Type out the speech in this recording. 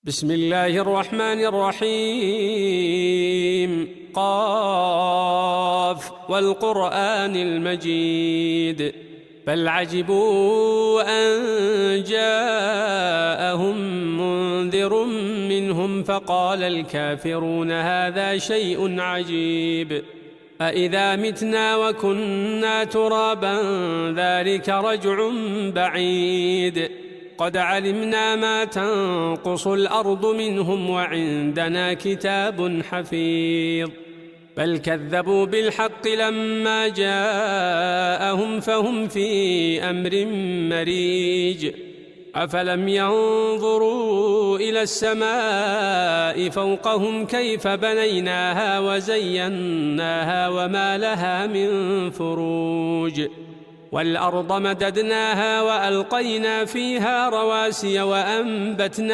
بسم الله الرحمن الرحيم قاف والقرآن المجيد بل عجبوا أن جاءهم منذر منهم فقال الكافرون هذا شيء عجيب أإذا متنا وكنا ترابا ذلك رجع بعيد قد علمنا ما تنقص الأرض منهم وعندنا كتاب حفيظ بل كذبوا بالحق لما جاءهم فهم في أمر مريج أفلم ينظروا إلى السماء فوقهم كيف بنيناها وزيناها وما لها من فروج والأرض مددناها وألقينا فيها رواسي وأنبتنا